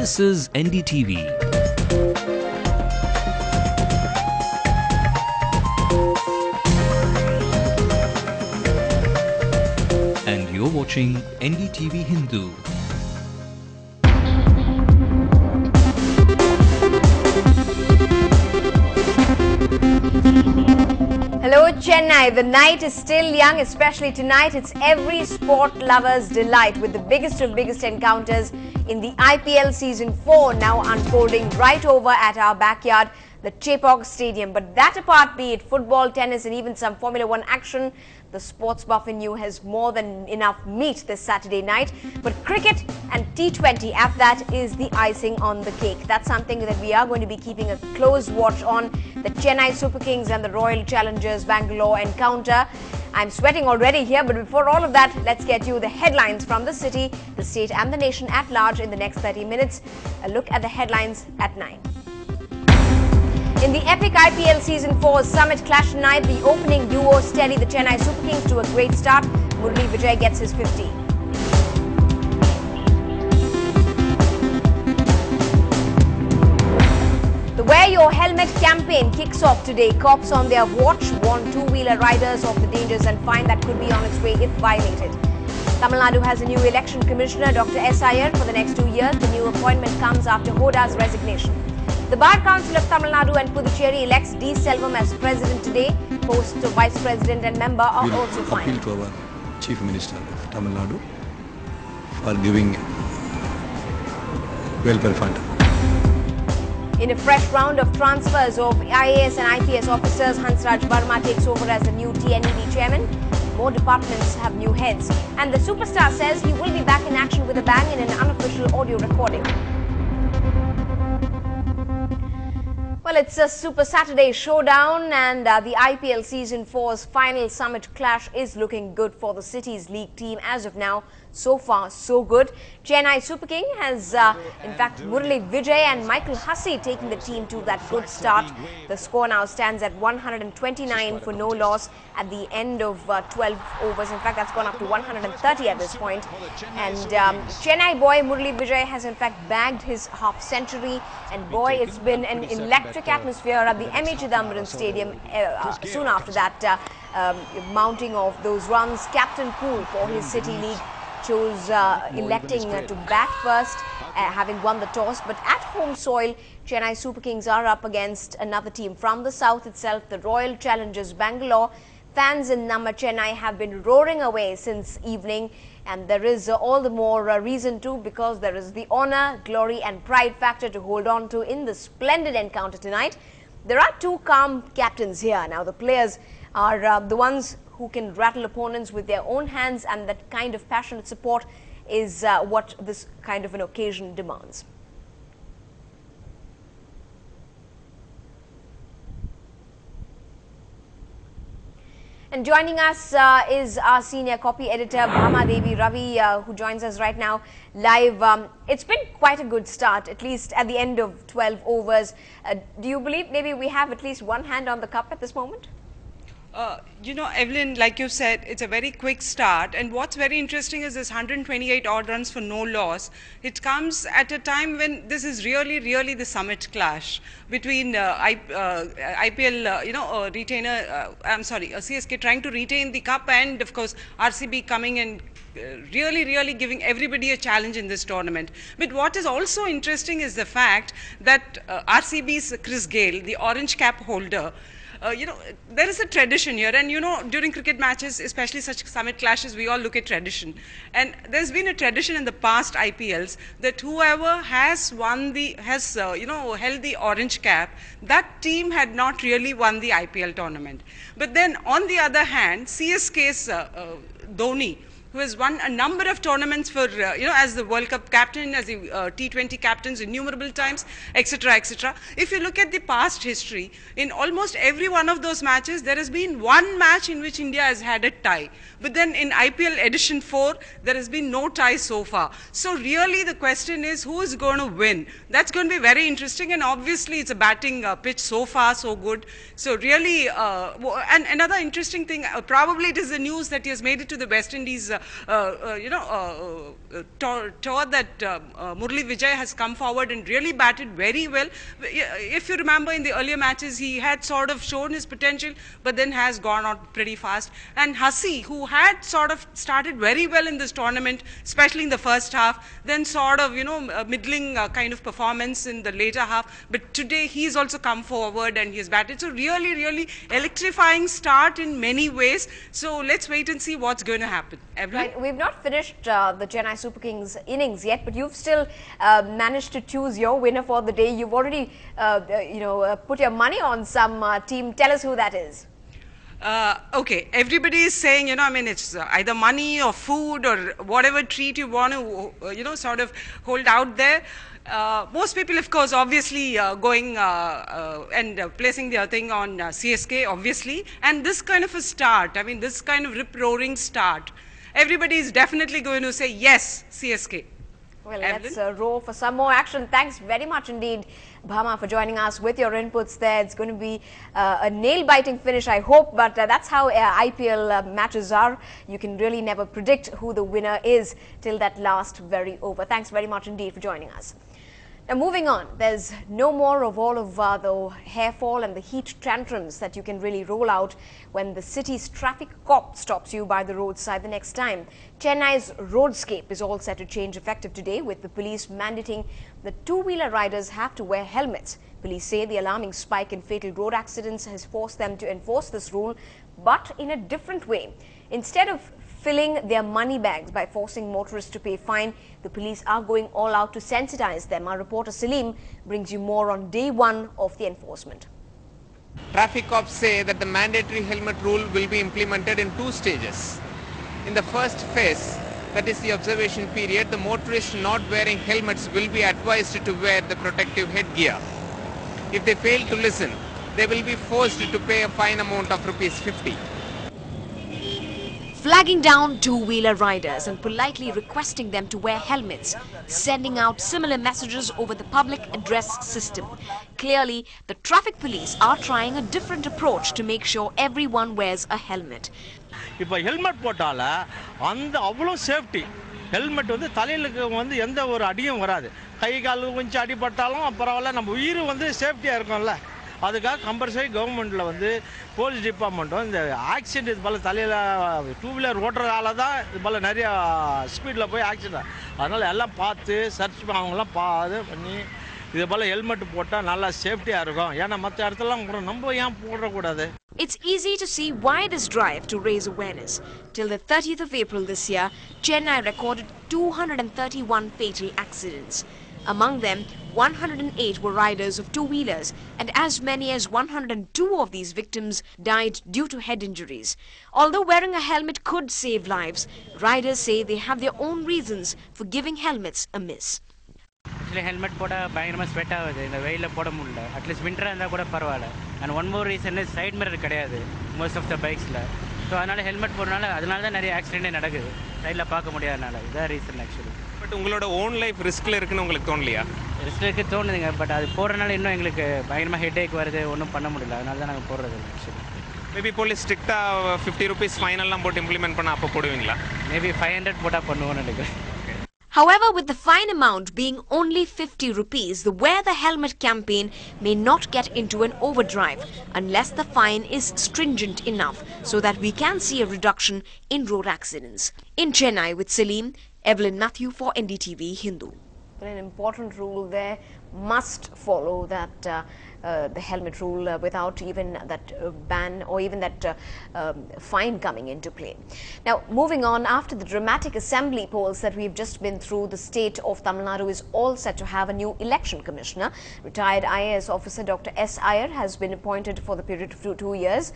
This is NDTV. And you're watching NDTV Hindu. Hello Chennai, the night is still young, especially tonight. It's every sport lover's delight with the biggest of biggest encounters in the IPL Season 4 now unfolding right over at our backyard, the Chepauk Stadium. But that apart, be it football, tennis and even some Formula 1 action, the sports buff in you has more than enough meat this Saturday night. But cricket and T20 at that is the icing on the cake. That's something that we are going to be keeping a close watch on. The Chennai Super Kings and the Royal Challengers Bangalore encounter. I'm sweating already here, but before all of that, let's get you the headlines from the city, the state and the nation at large in the next 30 minutes. A look at the headlines at 9. In the epic IPL Season 4 Summit Clash tonight, the opening duo steady the Chennai Super Kings to a great start. Murali Vijay gets his 50. The Wear Your Helmet campaign kicks off today. Cops on their watch warn two-wheeler riders of the dangers and fine that could be on its way if violated. Tamil Nadu has a new election commissioner, Dr. S. Iyer, for the next 2 years. The new appointment comes after Hoda's resignation. The Bar Council of Tamil Nadu and Puducherry elects D. Selvam as president today. Posts of vice president and member are also fined. Appeal to our Chief Minister of Tamil Nadu for giving welfare fund. In a fresh round of transfers of IAS and IPS officers, Hansraj Verma takes over as the new TNED chairman. More departments have new heads. And the superstar says he will be back in action with a bang in an unofficial audio recording. Well, it's a Super Saturday showdown and the IPL Season 4's final summit clash is looking good for the city's league team as of now. So far, so good. Chennai Super King has, in fact, Murali Vijay and Michael Hussey taking the team to that good start. The score now stands at 129 for no loss at the end of 12 overs. In fact, that's gone up to 130 at this point. And Chennai boy Murali Vijay has, in fact, bagged his half century. And boy, it's been an electric atmosphere at the M.A. Chidambaram Stadium soon after that mounting of those runs. Captain Poole for his city league chose electing to bat first, having won the toss. But at home soil, Chennai Super Kings are up against another team from the south itself, the Royal Challengers Bangalore. Fans in Namma Chennai have been roaring away since evening, and there is all the more reason to, because there is the honour, glory and pride factor to hold on to in the splendid encounter tonight. There are two calm captains here. Now the players are the ones who can rattle opponents with their own hands, and that kind of passionate support is what this kind of an occasion demands. And joining us is our senior copy editor, Bhama Devi Ravi, who joins us right now live. It's been quite a good start, at least at the end of 12 overs. Do you believe maybe we have at least one hand on the cup at this moment? You know, Evelyn, like you said, it's a very quick start, and what's very interesting is this 128 odd runs for no loss. It comes at a time when this is really the summit clash between IPL, retainer, CSK trying to retain the cup, and of course RCB coming and really giving everybody a challenge in this tournament. But what is also interesting is the fact that RCB's Chris Gale, the orange cap holder, there is a tradition here, and during cricket matches, especially such summit clashes, we all look at tradition. And there's been a tradition in the past IPLs that whoever has won held the orange cap, that team had not really won the IPL tournament. But then on the other hand, CSK's Dhoni, who has won a number of tournaments for, as the World Cup captain, as the T20 captains innumerable times, etc., etc. If you look at the past history, in almost every one of those matches, there has been one match in which India has had a tie. But then in IPL edition 4, there has been no tie so far. So really the question is, who is going to win? That's going to be very interesting, and obviously it's a batting pitch so far, so good. So really, and another interesting thing, probably it is the news that he has made it to the West Indies tour that Murali Vijay has come forward and really batted very well. If you remember in the earlier matches, he had sort of shown his potential, but then has gone out pretty fast. And Hasi, who had sort of started very well in this tournament, especially in the first half, then sort of, middling kind of performance in the later half. But today he's also come forward and he's batted. So really, really electrifying start in many ways. So let's wait and see what's going to happen. Evelyn? Right, we've not finished the Chennai Super Kings innings yet, but you've still managed to choose your winner for the day. You've already, put your money on some team. Tell us who that is. Okay, everybody is saying, it's either money or food or whatever treat you want to, sort of hold out there. Most people, of course, obviously going and placing their thing on CSK, obviously. And this kind of a start, this kind of rip-roaring start, everybody is definitely going to say, yes, CSK. Well, let's roar for some more action. Thanks very much indeed, Bhama, for joining us with your inputs there. It's going to be a nail-biting finish, I hope, but that's how IPL matches are. You can really never predict who the winner is till that last very over. Thanks very much indeed for joining us. Now, moving on, there's no more of all of the hair fall and the heat tantrums that you can really roll out when the city's traffic cop stops you by the roadside the next time. Chennai's roadscape is all set to change effective today, with the police mandating that two-wheeler riders have to wear helmets. Police say the alarming spike in fatal road accidents has forced them to enforce this rule, but in a different way. Instead of filling their money bags by forcing motorists to pay fine, the police are going all out to sensitize them. Our reporter Salim brings you more on day one of the enforcement. Traffic cops say that the mandatory helmet rule will be implemented in 2 stages. In the first phase, that is the observation period, the motorists not wearing helmets will be advised to wear the protective headgear. If they fail to listen, they will be forced to pay a fine amount of ₹50. Flagging down two-wheeler riders and politely requesting them to wear helmets, sending out similar messages over the public address system. Clearly, the traffic police are trying a different approach to make sure everyone wears a helmet. இப்போ helmet போட்டால அந்த அவ்வளோ safety helmet வந்து தலையிலுக்கு வந்து எந்த ஒரு அடியும் வராது கை கால் கொஞ்சம் அடிபட்டாலும் பரவாயில்ல நம்ம உயிர் வந்து சேஃப்டியாக இருக்கும்ல அதுக்காக கம்பல்சரி கவர்மெண்ட்டில் வந்து போலீஸ் டிபார்ட்மெண்ட்டும் இந்த ஆக்சிடென்ட் இது போல் தலையில் டூ வீலர் ஓட்டுறதால தான் இது போல் நிறையா ஸ்பீடில் போய் ஆக்சிடென்ட் அதனால் எல்லாம் பார்த்து சர்ச் அவங்களாம் இது பண்ணி இது போல் ஹெல்மெட் போட்டால் நல்லா சேஃப்டியாக இருக்கும் ஏன்னா மற்ற இடத்துலலாம் நம்ம ஏன் போடக்கூடாது. It's easy to see why this drive to raise awareness. Till the 30th of April this year, Chennai recorded 231 fatal accidents. Among them, 108 were riders of two-wheelers, and as many as 102 of these victims died due to head injuries. Although wearing a helmet could save lives, riders say they have their own reasons for giving helmets a miss. Actually, helmet போட பயங்கரமா sweat ஆகுது இந்த வெயில்ல போட முடியல at least விண்டரா இருந்தா கூட பரவாயில்ல and one more reason is side mirror கிடையாது most of the bikesல so அதனால ஹெல்மெட் போடுறனால அதனால தான் நிறைய ஆக்சிடென்ட் நடக்குது சைடுல பார்க்க முடியாதனால இதான் ரீசன் ஆக்சுவலி. பட் உங்களோட ஓன் லைஃப் ரிஸ்க்ல இருக்குன்னு உங்களுக்கு தோணலையா? ரிஸ்க் தோணுதுங்க பட் அது போறனால இன்னும் எங்களுக்கு பயங்கரமா ஹெட்டேக் வருது ஒன்றும் பண்ண முடியல அதனால தான் நாங்கள் போடுறது ஆக்சுவலி. மேபி போலீஸ் ஸ்ட்ரிக்டா ₹50 ஃபைன் எல்லாம் போட்டு இம்ப்ளிமெண்ட் பண்ண அப்போ போடுவீங்களா? மேபி 500 போட்டா பண்ணுவோம்னு நினைக்கிறேன். However, with the fine amount being only ₹50, the Wear the Helmet campaign may not get into an overdrive unless the fine is stringent enough so that we can see a reduction in road accidents. In Chennai with Salim, Evelyn Matthew for NDTV Hindu. An important rule there, must follow that the helmet rule without even that ban or even that fine coming into play. Now, moving on, after the dramatic assembly polls that we've just been through, the state of Tamil Nadu is all set to have a new election commissioner. Retired IAS officer Dr. S. Iyer has been appointed for the period of 2 years.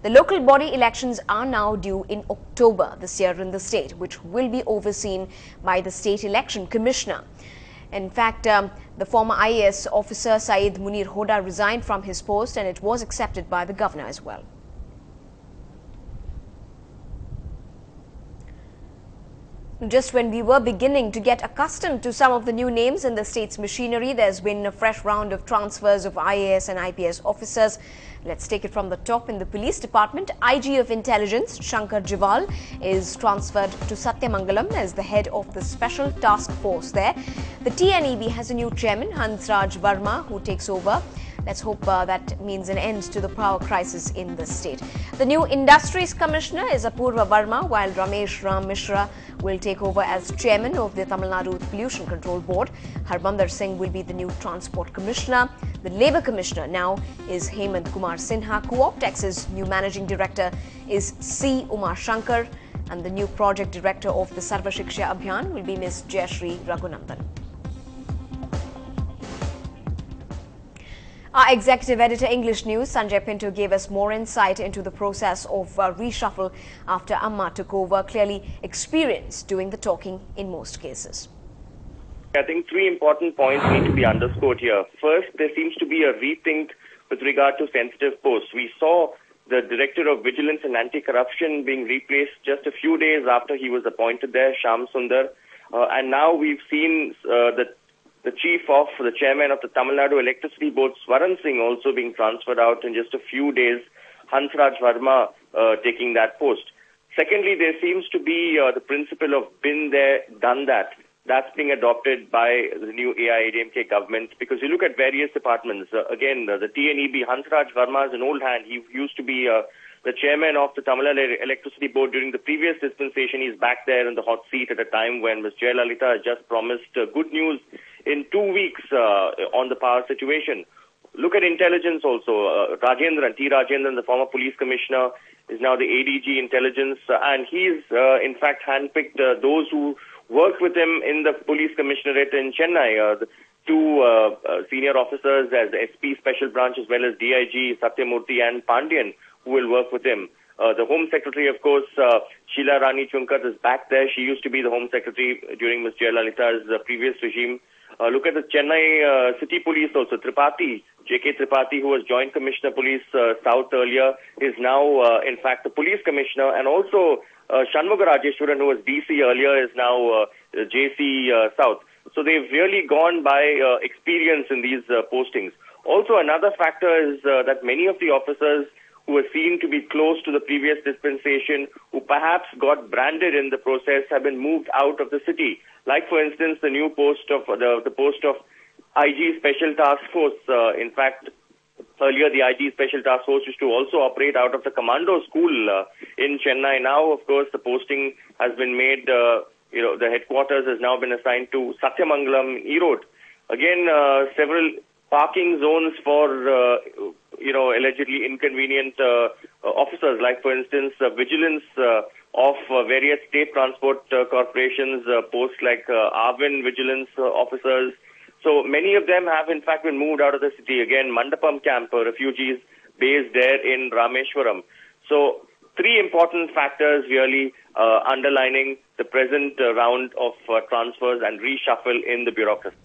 The local body elections are now due in October this year in the state, which will be overseen by the state election commissioner. In fact, the former IAS officer Saeed Munir Hoda resigned from his post and it was accepted by the governor as well. Just when we were beginning to get accustomed to some of the new names in the state's machinery, there's been a fresh round of transfers of IAS and IPS officers. Let's take it from the top. In the police department, IG of Intelligence, Shankar Jiwal, is transferred to Satyamangalam as the head of the special task force there. The TNEB has a new chairman, Hansraj Verma, who takes over. Let's hope that means an end to the power crisis in the state. The new Industries Commissioner is Apurva Verma, while Ramesh Ram Mishra will take over as chairman of the Tamil Nadu Pollution Control Board. Harbander Singh will be the new Transport Commissioner. The Labour Commissioner now is Hemant Kumar Sinha. Co-optex's new Managing Director is C. Umar Shankar, and the new Project Director of the Sarva Shiksha Abhiyan will be Ms. Jayashree Raghunandan. Our executive editor, English News, Sanjay Pinto, gave us more insight into the process of reshuffle after Amma took over, clearly experienced doing the talking in most cases. I think three important points need to be underscored here. First, there seems to be a rethink with regard to sensitive posts. We saw the Director of Vigilance and Anti-Corruption being replaced just a few days after he was appointed there, Shyam Sundar. And now we've seen the chairman of the Tamil Nadu Electricity Board, Swaran Singh, also being transferred out in just a few days, Hansraj Verma taking that post. Secondly, there seems to be the principle of been there, done that. That's being adopted by the new AIADMK government, because you look at various departments. Again, the TNEB, Hansraj Verma is an old hand. He used to be the chairman of the Tamil Nadu Electricity Board during the previous dispensation. He's back there in the hot seat at a time when Ms. Jayalalitha has just promised good news in 2 weeks on the power situation. Look at intelligence also. Rajendran, T. Rajendran, the former police commissioner, is now the ADG intelligence, and he's in fact handpicked those who worked with him in the police commissionerate in Chennai. The two senior officers as SP Special Branch as well as DIG Satyamurthy and Pandian, who will work with him. The Home Secretary, of course, Sheila Rani Chunkat, is back there. She used to be the Home Secretary during Ms. Jayalalitha's previous regime. Look at the Chennai City Police also. Tripathi, J.K. Tripathi, who was Joint Commissioner Police South earlier, is now, in fact, the Police Commissioner. And also, Shanmuga Rajeshwaran, who was DC earlier, is now JC South. So they've really gone by experience in these postings. Also, another factor is that many of the officers who were seen to be close to the previous dispensation, who perhaps got branded in the process, have been moved out of the city. Like, for instance, the new post of the post of IG Special Task Force. In fact, earlier the IG Special Task Force used to also operate out of the Commando School in Chennai. Now, of course, the posting has been made. The headquarters has now been assigned to Satyamangalam, Erode. Again, several parking zones for allegedly inconvenient officers, like, for instance, vigilance of various state transport corporations, posts like Arvin vigilance officers. So many of them have in fact been moved out of the city. Again, Mandapam camp, refugees based there in Rameshwaram. So three important factors really underlining the present round of transfers and reshuffle in the bureaucracy.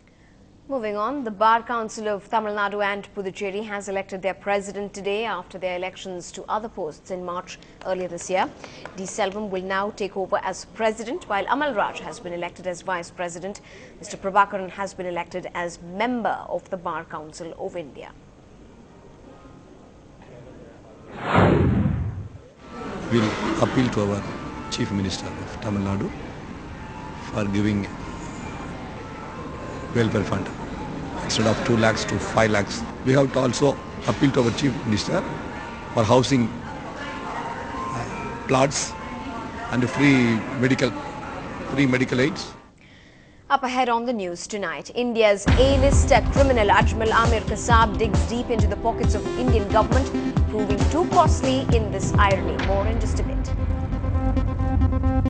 Moving on, the Bar Council of Tamil Nadu and Puducherry has elected their president today after their elections to other posts in March earlier this year. D. Selvam will now take over as president, while Amal Raj has been elected as vice president. Mr. Prabhakaran has been elected as member of the Bar Council of India. We'll appeal to our Chief Minister of Tamil Nadu for giving welfare fund instead of 2 lakhs to 5 lakhs. We have to also appeal to our Chief Minister for housing plots and free medical aids. Up ahead on the news tonight, India's A-list criminal Ajmal Amir Kasab digs deep into the pockets of Indian government, proving too costly in this irony. More in just a bit.